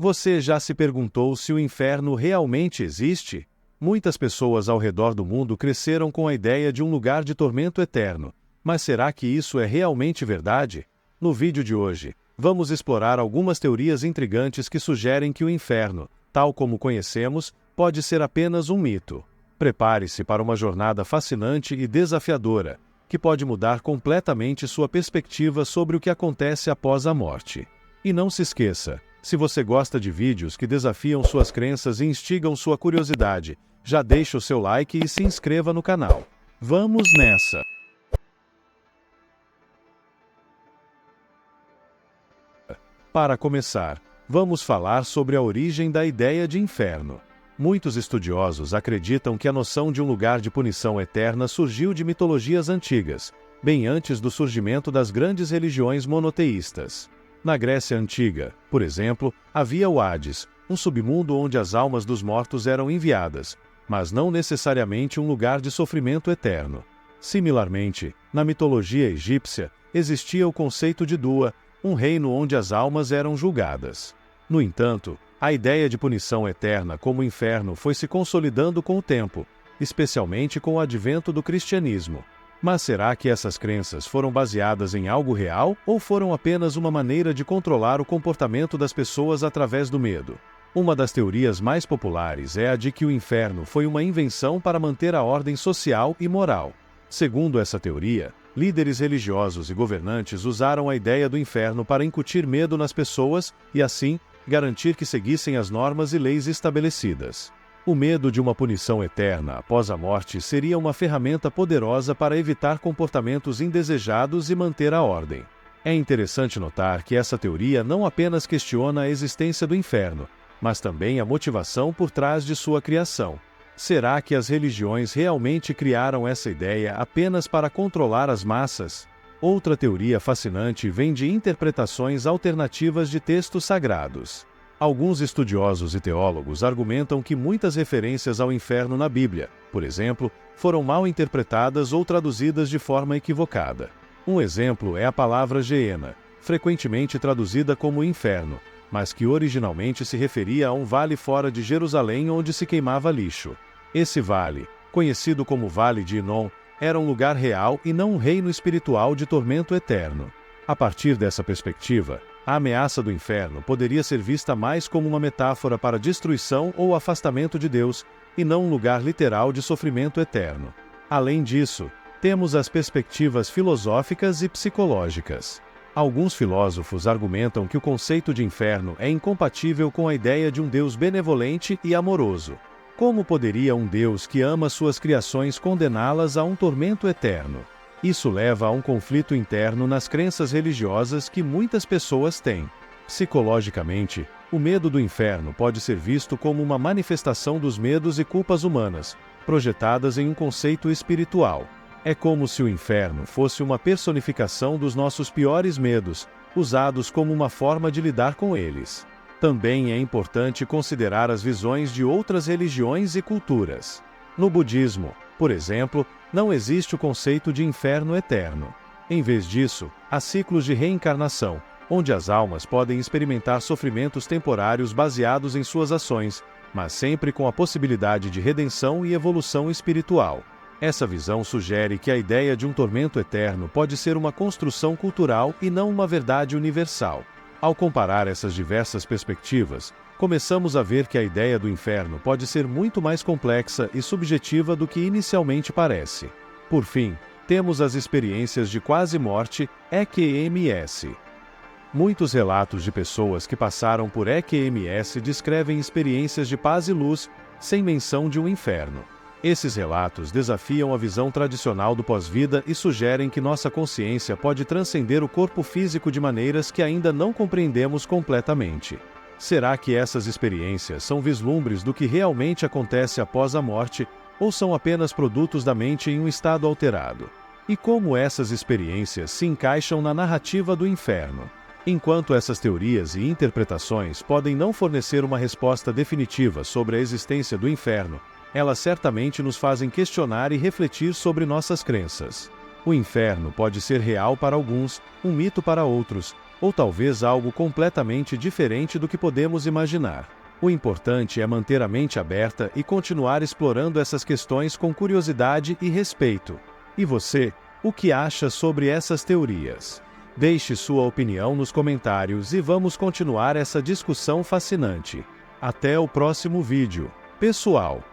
Você já se perguntou se o inferno realmente existe? Muitas pessoas ao redor do mundo cresceram com a ideia de um lugar de tormento eterno. Mas será que isso é realmente verdade? No vídeo de hoje, vamos explorar algumas teorias intrigantes que sugerem que o inferno, tal como conhecemos, pode ser apenas um mito. Prepare-se para uma jornada fascinante e desafiadora, que pode mudar completamente sua perspectiva sobre o que acontece após a morte. E não se esqueça, se você gosta de vídeos que desafiam suas crenças e instigam sua curiosidade, já deixe o seu like e se inscreva no canal. Vamos nessa! Para começar, vamos falar sobre a origem da ideia de inferno. Muitos estudiosos acreditam que a noção de um lugar de punição eterna surgiu de mitologias antigas, bem antes do surgimento das grandes religiões monoteístas. Na Grécia Antiga, por exemplo, havia o Hades, um submundo onde as almas dos mortos eram enviadas, mas não necessariamente um lugar de sofrimento eterno. Similarmente, na mitologia egípcia, existia o conceito de Dua, um reino onde as almas eram julgadas. No entanto, a ideia de punição eterna como inferno foi se consolidando com o tempo, especialmente com o advento do cristianismo. Mas será que essas crenças foram baseadas em algo real ou foram apenas uma maneira de controlar o comportamento das pessoas através do medo? Uma das teorias mais populares é a de que o inferno foi uma invenção para manter a ordem social e moral. Segundo essa teoria, líderes religiosos e governantes usaram a ideia do inferno para incutir medo nas pessoas e, assim, garantir que seguissem as normas e leis estabelecidas. O medo de uma punição eterna após a morte seria uma ferramenta poderosa para evitar comportamentos indesejados e manter a ordem. É interessante notar que essa teoria não apenas questiona a existência do inferno, mas também a motivação por trás de sua criação. Será que as religiões realmente criaram essa ideia apenas para controlar as massas? Outra teoria fascinante vem de interpretações alternativas de textos sagrados. Alguns estudiosos e teólogos argumentam que muitas referências ao inferno na Bíblia, por exemplo, foram mal interpretadas ou traduzidas de forma equivocada. Um exemplo é a palavra Geena, frequentemente traduzida como inferno, mas que originalmente se referia a um vale fora de Jerusalém onde se queimava lixo. Esse vale, conhecido como Vale de Inom, era um lugar real e não um reino espiritual de tormento eterno. A partir dessa perspectiva, a ameaça do inferno poderia ser vista mais como uma metáfora para destruição ou afastamento de Deus, e não um lugar literal de sofrimento eterno. Além disso, temos as perspectivas filosóficas e psicológicas. Alguns filósofos argumentam que o conceito de inferno é incompatível com a ideia de um Deus benevolente e amoroso. Como poderia um Deus que ama suas criações condená-las a um tormento eterno? Isso leva a um conflito interno nas crenças religiosas que muitas pessoas têm. Psicologicamente, o medo do inferno pode ser visto como uma manifestação dos medos e culpas humanas, projetadas em um conceito espiritual. É como se o inferno fosse uma personificação dos nossos piores medos, usados como uma forma de lidar com eles. Também é importante considerar as visões de outras religiões e culturas. No budismo, por exemplo, não existe o conceito de inferno eterno. Em vez disso, há ciclos de reencarnação, onde as almas podem experimentar sofrimentos temporários baseados em suas ações, mas sempre com a possibilidade de redenção e evolução espiritual. Essa visão sugere que a ideia de um tormento eterno pode ser uma construção cultural e não uma verdade universal. Ao comparar essas diversas perspectivas, começamos a ver que a ideia do inferno pode ser muito mais complexa e subjetiva do que inicialmente parece. Por fim, temos as experiências de quase morte, EQMS. Muitos relatos de pessoas que passaram por EQMS descrevem experiências de paz e luz, sem menção de um inferno. Esses relatos desafiam a visão tradicional do pós-vida e sugerem que nossa consciência pode transcender o corpo físico de maneiras que ainda não compreendemos completamente. Será que essas experiências são vislumbres do que realmente acontece após a morte, ou são apenas produtos da mente em um estado alterado? E como essas experiências se encaixam na narrativa do inferno? Enquanto essas teorias e interpretações podem não fornecer uma resposta definitiva sobre a existência do inferno, elas certamente nos fazem questionar e refletir sobre nossas crenças. O inferno pode ser real para alguns, um mito para outros, ou talvez algo completamente diferente do que podemos imaginar. O importante é manter a mente aberta e continuar explorando essas questões com curiosidade e respeito. E você, o que acha sobre essas teorias? Deixe sua opinião nos comentários e vamos continuar essa discussão fascinante. Até o próximo vídeo. Pessoal!